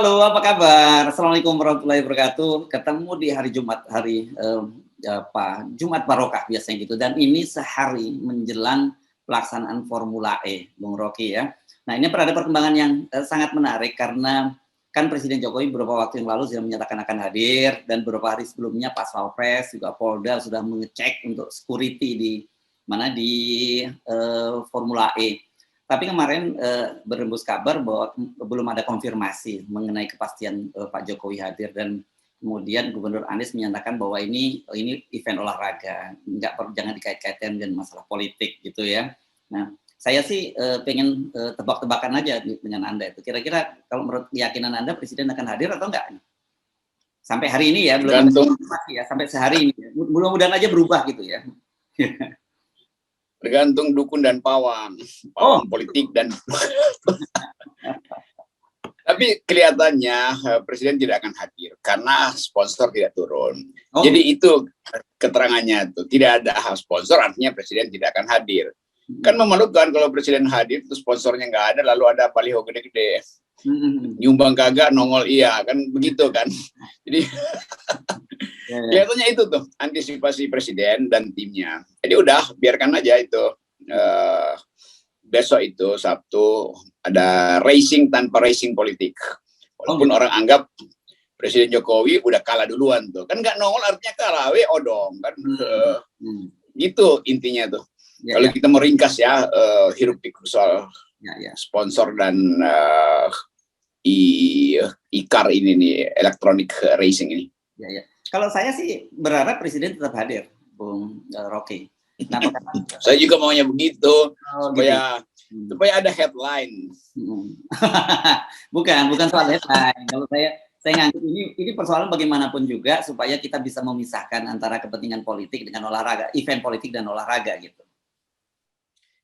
Halo, apa kabar? Assalamualaikum warahmatullahi wabarakatuh. Ketemu di hari Jumat, Jumat Barokah biasanya gitu. Dan ini sehari menjelang pelaksanaan Formula E, Bung Rocky ya. Nah ini ada perkembangan yang sangat menarik karena kan Presiden Jokowi beberapa waktu yang lalu sudah menyatakan akan hadir dan beberapa hari sebelumnya Pak Wapres juga Polda sudah mengecek untuk security di Formula E. Tapi kemarin berembus kabar bahwa belum ada konfirmasi mengenai kepastian Pak Jokowi hadir dan kemudian Gubernur Anies menyatakan bahwa ini event olahraga, jangan dikait-kaitkan dengan masalah politik gitu ya. Nah, saya sih pengen tebak-tebakan aja dengan Anda itu. Kira-kira kalau menurut keyakinan Anda Presiden akan hadir atau enggak? Sampai hari ini ya, belum ada konfirmasi ya, sampai sehari ini. Mudah-mudahan aja berubah gitu ya. Tergantung dukun dan pawang politik dan tapi kelihatannya Presiden tidak akan hadir karena sponsor tidak turun. Jadi itu keterangannya tuh, tidak ada sponsor artinya Presiden tidak akan hadir. Kan memalukan kalau Presiden hadir terus sponsornya nggak ada lalu ada baliho gede-gede. Nyumbang kagak nongol iya kan begitu kan. Jadi kelihatannya itu tuh antisipasi Presiden dan timnya. Jadi udah biarkan aja itu. Besok itu Sabtu ada racing tanpa racing politik. Walaupun orang anggap Presiden Jokowi udah kalah duluan tuh. Kan nggak nongol artinya kalah, dong kan. Gitu intinya tuh. Kalau kita meringkas ya hiruk pikuk soal sponsor dan ICAR ini nih, electronic racing ini. Kalau saya sih berharap Presiden tetap hadir, Bung Rocky. Nah, saya juga maunya begitu, supaya ada headline. bukan soal headline. Kalau saya nganggap ini persoalan bagaimanapun juga supaya kita bisa memisahkan antara kepentingan politik dengan olahraga, event politik dan olahraga gitu.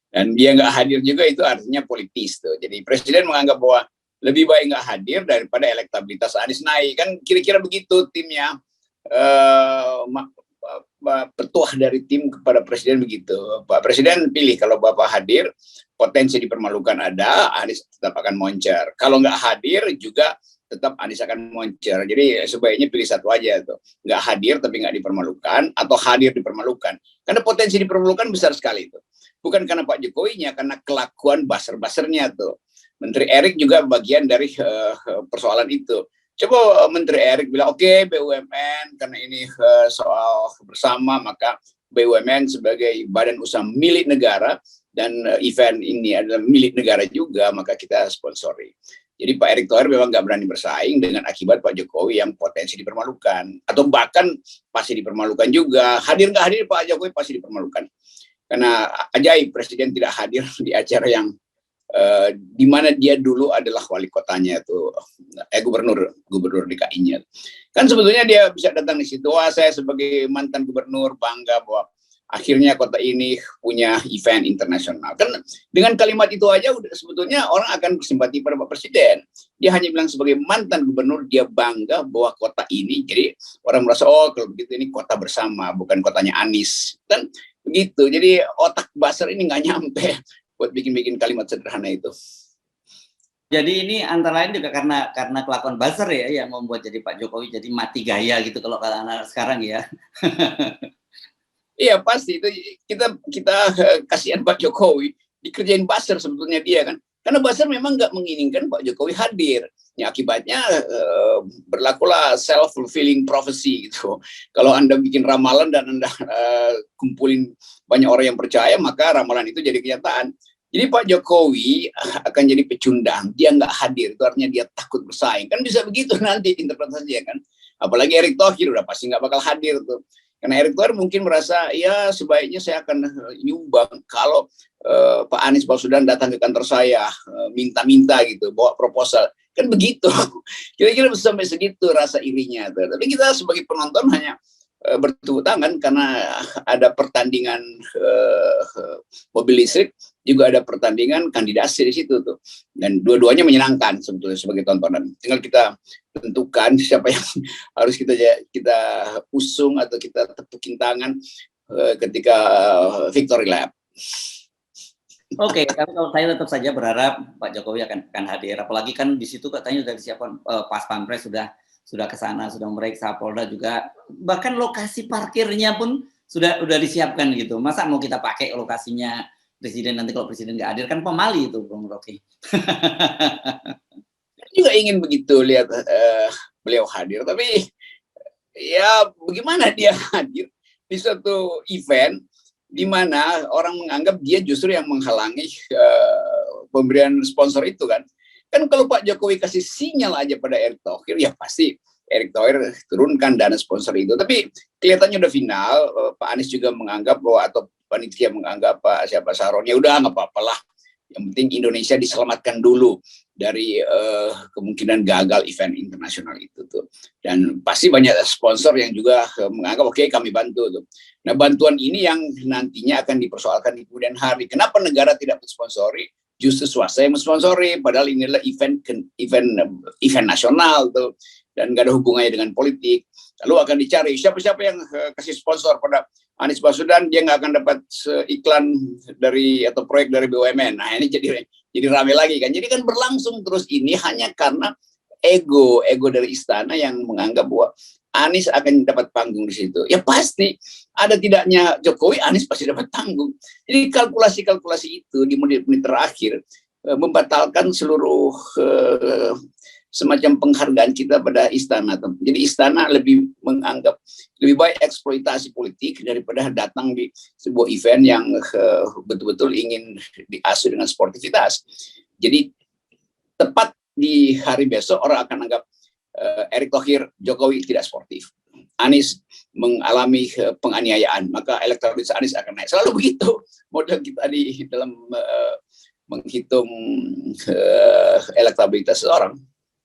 Dan dia nggak hadir juga itu artinya politis tuh. Jadi Presiden menganggap bahwa lebih baik nggak hadir daripada elektabilitas Anies naik, kan kira-kira begitu timnya. Petuah dari tim kepada Presiden begitu. Pak Presiden pilih kalau Bapak hadir, potensi dipermalukan ada, Anies tetap akan moncer. Kalau nggak hadir juga tetap Anies akan moncer. Jadi sebaiknya pilih satu aja tuh. Nggak hadir tapi nggak dipermalukan, atau hadir dipermalukan. Karena potensi dipermalukan besar sekali itu. Bukan karena Pak Jokowinya, karena kelakuan baser-basernya tuh. Menteri Erik juga bagian dari persoalan itu. Coba Menteri Erik bilang, oke, BUMN karena ini soal bersama, maka BUMN sebagai badan usaha milik negara dan event ini adalah milik negara juga, maka kita sponsori. Jadi Pak Erick Thohir memang nggak berani bersaing dengan akibat Pak Jokowi yang potensi dipermalukan. Atau bahkan pasti dipermalukan juga. Hadir nggak hadir Pak Jokowi pasti dipermalukan. Karena ajaib Presiden tidak hadir di acara yang di mana dia dulu adalah wali kotanya tuh, gubernur DKI-nya. Kan sebetulnya dia bisa datang di situ. Wah, saya sebagai mantan gubernur bangga bahwa akhirnya kota ini punya event internasional. Kan dengan kalimat itu aja udah sebetulnya orang akan bersimpati pada Pak Presiden. Dia hanya bilang sebagai mantan gubernur dia bangga bahwa kota ini, jadi orang merasa oh kalau begitu ini kota bersama, bukan kotanya Anies. Kan begitu. Jadi otak Basar ini nggak nyampe buat bikin kalimat sederhana itu. Jadi ini antara lain juga karena kelakuan buzzer ya yang membuat jadi Pak Jokowi jadi mati gaya gitu kalau kata anak sekarang ya. Iya pasti itu kita kasihan Pak Jokowi dikerjain buzzer sebetulnya dia kan. Karena buzzer memang nggak menginginkan Pak Jokowi hadir. Ya akibatnya berlakulah self-fulfilling prophecy gitu. Kalau Anda bikin ramalan dan Anda kumpulin banyak orang yang percaya, maka ramalan itu jadi kenyataan. Jadi Pak Jokowi akan jadi pecundang, dia nggak hadir, itu artinya dia takut bersaing. Kan bisa begitu nanti interpretasinya kan. Apalagi Erick Thohir udah pasti nggak bakal hadir tuh. Karena Erick Thohir mungkin merasa, ya sebaiknya saya akan nyumbang kalau Pak Anies Baswedan datang ke kantor saya, minta-minta gitu, bawa proposal. Kan begitu. Kira-kira sampai segitu rasa irinya. Tapi kita sebagai penonton hanya bertepuk tangan karena ada pertandingan mobil listrik, juga ada pertandingan kandidasi di situ tuh, dan dua-duanya menyenangkan sebetulnya sebagai tontonan. Tinggal kita tentukan siapa yang harus kita usung atau kita tepukin tangan ketika victory lap. Oke, kalau saya tetap saja berharap Pak Jokowi akan hadir, apalagi kan di situ katanya sudah disiapkan, Pas Pampres sudah ke sana, sudah memeriksa, Polda juga, bahkan lokasi parkirnya pun sudah disiapkan gitu. Masa mau kita pakai lokasinya presiden, nanti kalau presiden nggak hadir, kan pemali itu Bung Rocky. Saya juga ingin begitu lihat beliau hadir, tapi ya bagaimana dia hadir di suatu event di mana orang menganggap dia justru yang menghalangi pemberian sponsor itu kan. Kan kalau Pak Jokowi kasih sinyal aja pada Erick Thohir, ya pasti Erick Thohir turunkan dana sponsor itu. Tapi kelihatannya udah final, Pak Anies juga menganggap bahwa, atau panitia menganggap Pak siapa Saron, ya udah nggak apa-apa lah. Yang penting Indonesia diselamatkan dulu dari kemungkinan gagal event internasional itu tuh. Dan pasti banyak sponsor yang juga menganggap oke, kami bantu tuh. Nah, bantuan ini yang nantinya akan dipersoalkan di kemudian hari. Kenapa negara tidak mensponsori? Justru swasta yang mensponsori, padahal ini adalah event nasional tuh, dan gak ada hubungannya dengan politik. Lalu akan dicari siapa-siapa yang kasih sponsor pada Anies Baswedan, dia nggak akan dapat iklan dari atau proyek dari BUMN. Nah, ini jadi rame lagi kan. Jadi kan berlangsung terus ini hanya karena ego dari istana yang menganggap bahwa Anies akan dapat panggung di situ. Ya pasti ada tidaknya Jokowi, Anies pasti dapat panggung. Jadi kalkulasi-kalkulasi itu di menit-menit terakhir membatalkan seluruh semacam penghargaan kita pada istana. Jadi istana lebih menganggap lebih baik eksploitasi politik daripada datang di sebuah event yang betul-betul ingin diasuh dengan sportivitas. Jadi tepat di hari besok orang akan anggap Erick Thohir, Jokowi tidak sportif. Anies mengalami penganiayaan, maka elektabilitas Anies akan naik. Selalu begitu model kita di dalam menghitung elektabilitas seseorang.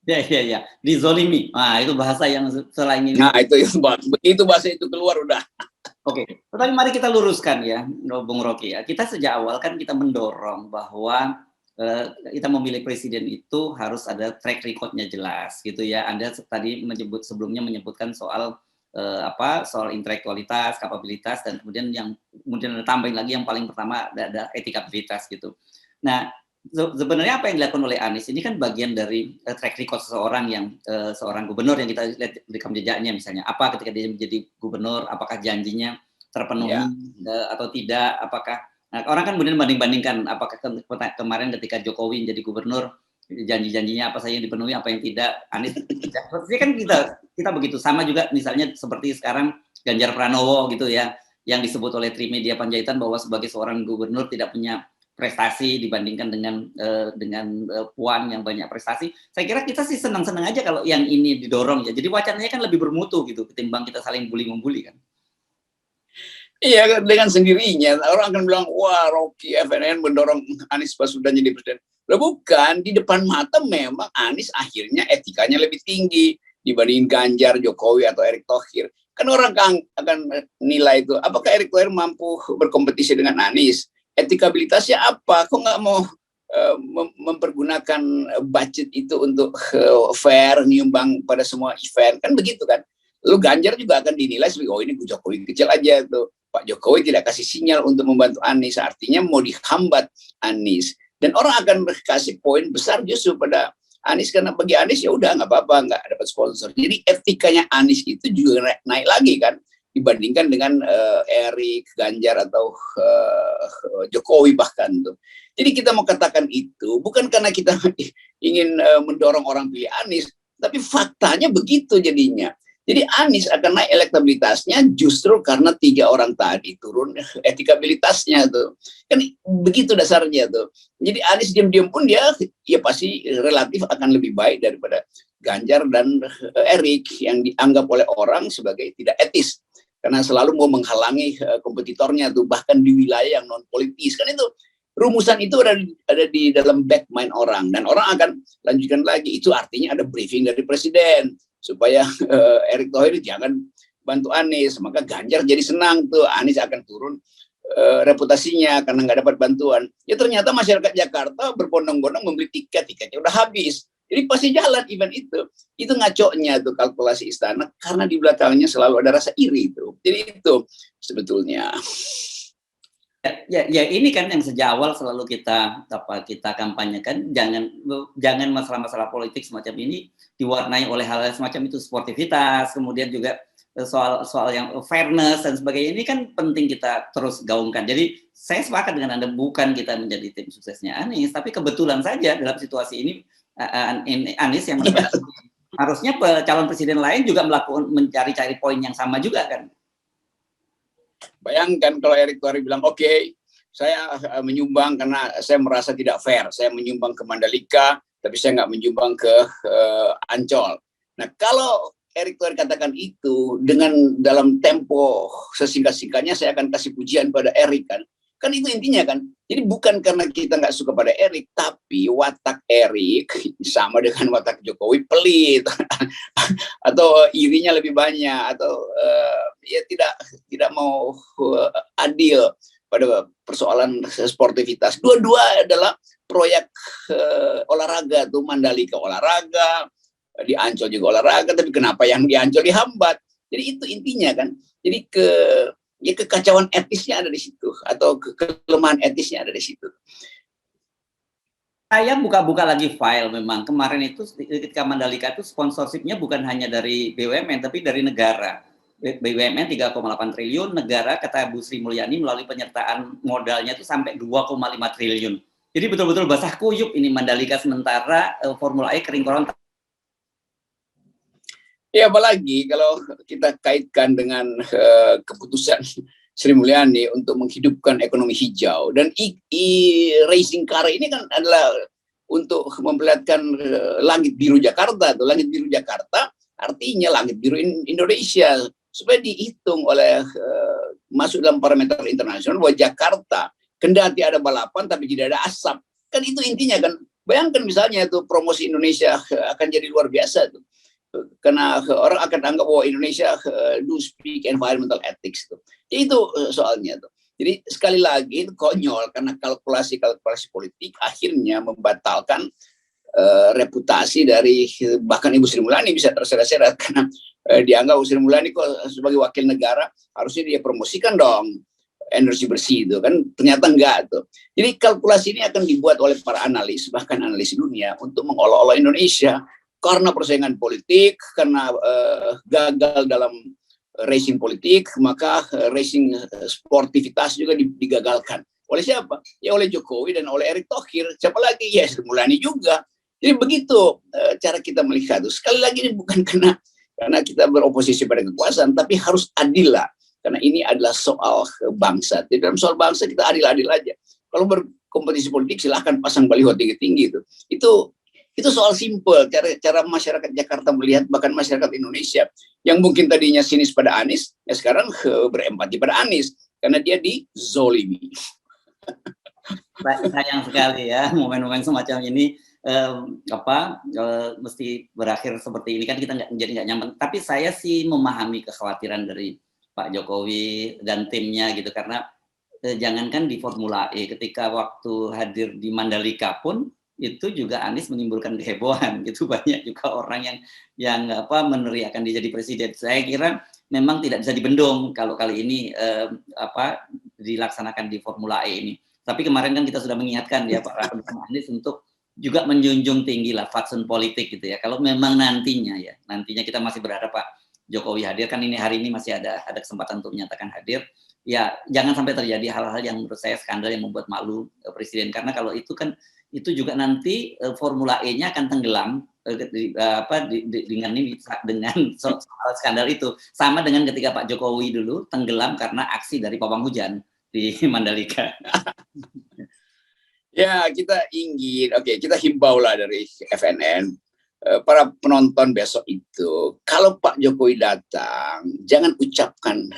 Ya, dizolimi. Nah, itu bahasa yang selain ini. Nah, itu begitu bahasa itu keluar udah. Oke, tapi mari kita luruskan ya, Bung Rocky ya. Kita sejak awal kan kita mendorong bahwa kita memilih presiden itu harus ada track record-nya jelas gitu ya. Anda tadi sebelumnya menyebutkan soal soal intelektualitas, kapabilitas, dan kemudian Anda tambahin lagi yang paling pertama ada etikabilitas gitu. Nah, sebenarnya apa yang dilakukan oleh Anies ini kan bagian dari track record seseorang yang seorang gubernur yang kita lihat rekam jejaknya, misalnya apa ketika dia menjadi gubernur, apakah janjinya terpenuhi atau tidak, apakah orang kan kemudian banding-bandingkan apakah kemarin ketika Jokowi menjadi gubernur janji-janjinya apa saja yang dipenuhi, apa yang tidak. Anies tidak. Sepertinya kan kita begitu, sama juga misalnya seperti sekarang Ganjar Pranowo gitu ya, yang disebut oleh Trimedia Panjaitan bahwa sebagai seorang gubernur tidak punya prestasi dibandingkan dengan Puan yang banyak prestasi. Saya kira kita sih senang-senang aja kalau yang ini didorong ya. Jadi wacananya kan lebih bermutu gitu ketimbang kita saling bully-membuli kan. Iya, dengan sendirinya orang akan bilang, wah Rocky FNN mendorong Anies Baswedan jadi presiden. Loh bukan, di depan mata memang Anies akhirnya etikanya lebih tinggi dibandingin Ganjar, Jokowi, atau Erick Thohir. Kan orang akan nilai itu, apakah Erick Thohir mampu berkompetisi dengan Anies? Etikabilitasnya apa? Kok nggak mau mempergunakan budget itu untuk fair, nyumbang pada semua event? Kan begitu kan? Lalu Ganjar juga akan dinilai sebagai, oh ini Jokowi kecil aja tuh. Pak Jokowi tidak kasih sinyal untuk membantu Anies, artinya mau dihambat Anies. Dan orang akan kasih poin besar justru pada Anies, karena bagi Anies ya udah nggak apa-apa, nggak dapat sponsor. Jadi etikanya Anies itu juga naik lagi kan dibandingkan dengan Erick, Ganjar, atau Jokowi bahkan tuh. Jadi kita mau katakan itu bukan karena kita ingin mendorong orang pilih Anies, tapi faktanya begitu jadinya. Jadi Anies akan naik elektabilitasnya justru karena 3 orang tadi turun etikabilitasnya tuh. Kan begitu dasarnya tuh. Jadi Anies diam-diam pun dia ya pasti relatif akan lebih baik daripada Ganjar dan Erick yang dianggap oleh orang sebagai tidak etis. Karena selalu mau menghalangi kompetitornya tuh, bahkan di wilayah yang non politis. Kan itu rumusan itu ada di dalam back mind orang, dan orang akan lanjutkan lagi. Itu artinya ada briefing dari presiden supaya Erick Thohir jangan bantu Anies, maka Ganjar jadi senang tuh, Anies akan turun reputasinya karena nggak dapat bantuan. Ya ternyata masyarakat Jakarta berbondong-bondong membeli tiketnya udah habis. Jadi pasti jalan event itu. Itu ngaconya tuh kalkulasi istana, karena di belakangnya selalu ada rasa iri itu. Jadi itu sebetulnya. Ya, ini kan yang sejak awal selalu kita kampanyekan, jangan masalah-masalah politik semacam ini diwarnai oleh hal-hal semacam itu, sportivitas, kemudian juga soal yang fairness dan sebagainya, ini kan penting kita terus gaungkan. Jadi saya sepakat dengan Anda, bukan kita menjadi tim suksesnya Anies, tapi kebetulan saja dalam situasi ini Anies yang mendapat, harusnya calon presiden lain juga mencari-cari poin yang sama juga kan. Bayangkan kalau Erick Thohir bilang, oke, saya menyumbang karena saya merasa tidak fair. Saya menyumbang ke Mandalika, tapi saya nggak menyumbang ke Ancol. Nah, kalau Erick Thohir katakan itu dengan dalam tempo sesingkat-singkatnya, saya akan kasih pujian pada Erick kan. Kan itu intinya kan. Jadi bukan karena kita nggak suka pada Erick, tapi watak Erick sama dengan watak Jokowi, pelit atau irinya lebih banyak, atau ya tidak mau adil pada persoalan sportivitas. Dua-dua adalah proyek olahraga tuh, Mandalika olahraga, di Ancol juga olahraga, tapi kenapa yang di Ancol dihambat? Jadi itu intinya kan. Jadi kekacauan etisnya ada di situ, atau kelemahan etisnya ada di situ. Saya buka-buka lagi file, memang kemarin itu ketika Mandalika itu sponsorshipnya bukan hanya dari BUMN tapi dari negara. BUMN 3,8 triliun, negara kata Bu Sri Mulyani melalui penyertaan modalnya itu sampai 2,5 triliun. Jadi betul-betul basah kuyup ini Mandalika, sementara Formula E kering korontak. Ya, apalagi kalau kita kaitkan dengan keputusan Sri Mulyani untuk menghidupkan ekonomi hijau, dan racing car ini kan adalah untuk memperlihatkan langit biru Jakarta. Langit biru Jakarta artinya langit biru Indonesia, supaya dihitung oleh masuk dalam parameter internasional bahwa Jakarta kendati ada balapan tapi tidak ada asap. Kan itu intinya kan. Bayangkan misalnya itu promosi Indonesia akan jadi luar biasa tuh. Karena orang akan anggap bahwa Indonesia do speak environmental ethics tuh. Itu soalnya tuh. Jadi sekali lagi itu konyol, karena kalkulasi politik akhirnya membatalkan reputasi dari bahkan Ibu Sri Mulyani bisa terseret-seret, karena dianggap Sri Mulyani kok sebagai wakil negara harusnya dia promosikan dong energi bersih itu kan, ternyata enggak tuh. Jadi kalkulasi ini akan dibuat oleh para analis, bahkan analis dunia, untuk mengolok-olok Indonesia karena persaingan politik, karena gagal dalam racing politik, maka racing sportivitas juga digagalkan. Oleh siapa? Ya oleh Jokowi dan oleh Erick Thohir. Siapa lagi? Ya Sri Mulyani juga. Jadi begitu cara kita melihat itu. Sekali lagi ini bukan karena kita beroposisi pada kekuasaan, tapi harus adil lah. Karena ini adalah soal bangsa. Di dalam soal bangsa kita adil-adil aja. Kalau berkompetisi politik silahkan pasang baliho tinggi-tinggi itu. Itu soal simpel, cara masyarakat Jakarta melihat, bahkan masyarakat Indonesia yang mungkin tadinya sinis pada Anies, ya sekarang berempati pada Anies karena dia dizolimi. Sayang sekali ya momen-momen semacam ini mesti berakhir seperti ini kan, kita nggak nyaman. Tapi saya sih memahami kekhawatiran dari Pak Jokowi dan timnya gitu, karena jangankan di Formula E, ketika waktu hadir di Mandalika pun itu juga Anies menimbulkan kehebohan gitu, banyak juga orang yang meneriakan dia jadi presiden. Saya kira memang tidak bisa dibendung kalau kali ini dilaksanakan di Formula E ini. Tapi kemarin kan kita sudah mengingatkan ya para pendukung Anies untuk juga menjunjung tinggi lah fatsun politik gitu ya. Kalau memang nantinya kita masih berharap Pak Jokowi hadir, kan ini hari ini masih ada kesempatan untuk menyatakan hadir. Ya jangan sampai terjadi hal-hal yang menurut saya skandal yang membuat malu presiden, karena kalau itu kan itu juga nanti Formula E-nya akan tenggelam dengan soal skandal itu, sama dengan ketika Pak Jokowi dulu tenggelam karena aksi dari pawang hujan di Mandalika. Ya, kita kita himbau lah dari FNN, para penonton besok itu, kalau Pak Jokowi datang, jangan ucapkan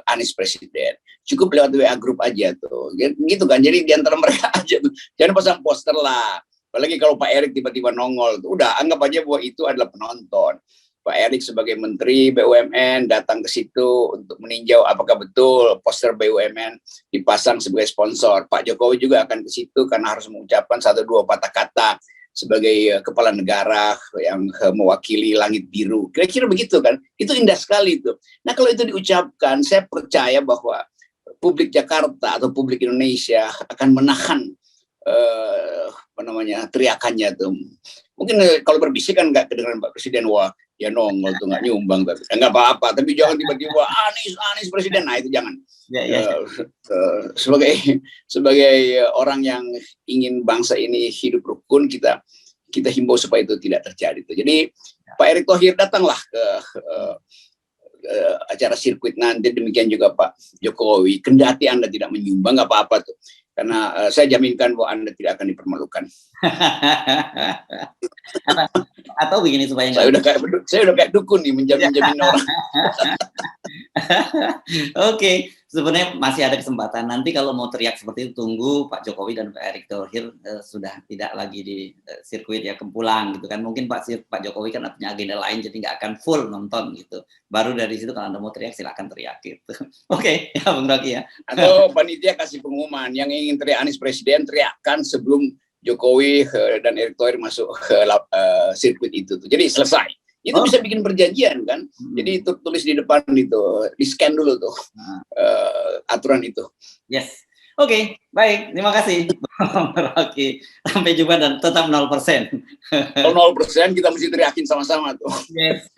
Anies presiden, cukup lewat WA grup aja tuh, gitu kan. Jadi di antara mereka aja tuh, jangan pasang poster lah. Apalagi kalau Pak Erick tiba-tiba nongol, tuh udah anggap aja bahwa itu adalah penonton. Pak Erick sebagai Menteri BUMN datang ke situ untuk meninjau apakah betul poster BUMN dipasang sebagai sponsor. Pak Jokowi juga akan ke situ karena harus mengucapkan 1-2 patah kata sebagai kepala negara yang mewakili langit biru. Kira-kira begitu kan? Itu indah sekali itu. Nah kalau itu diucapkan, saya percaya bahwa publik Jakarta atau publik Indonesia akan menahan teriakannya tuh. Mungkin kalau berbisik kan nggak kedengaran Pak Presiden, wah ya nongol tuh nggak nyumbang, tapi nggak apa-apa. Tapi jangan tiba-tiba Anies Presiden, nah itu jangan. Sebagai orang yang ingin bangsa ini hidup rukun, kita himbau supaya itu tidak terjadi. Jadi Pak Erick Thohir datanglah ke acara sirkuit nanti, demikian juga Pak Jokowi. Kendati Anda tidak menyumbang, nggak apa-apa tuh. Karena saya jaminkan bahwa Anda tidak akan dipermalukan. Atau begini supaya saya udah kayak dukun nih, menjamin orang. Oke, sebenarnya masih ada kesempatan. Nanti kalau mau teriak seperti itu, tunggu Pak Jokowi dan Pak Erick Thohir sudah tidak lagi di sirkuit ya, pulang gitu kan. Mungkin Pak Jokowi kan punya agenda lain, jadi nggak akan full nonton gitu. Baru dari situ kalau Anda mau teriak, silakan teriak gitu. Oke, ya Bung Rocky ya. Atau panitia kasih pengumuman, yang ingin teriak Anies Presiden, teriakkan sebelum Jokowi dan Erick Thohir masuk ke sirkuit itu. Jadi selesai. Itu bisa bikin perjanjian kan. Jadi itu tulis di depan itu, di scan dulu tuh aturan itu. Yes. Oke, baik. Terima kasih Bung Rocky. Sampai jumpa dan tetap 0%. Kalau 0% kita mesti teriakin sama-sama tuh. Yes.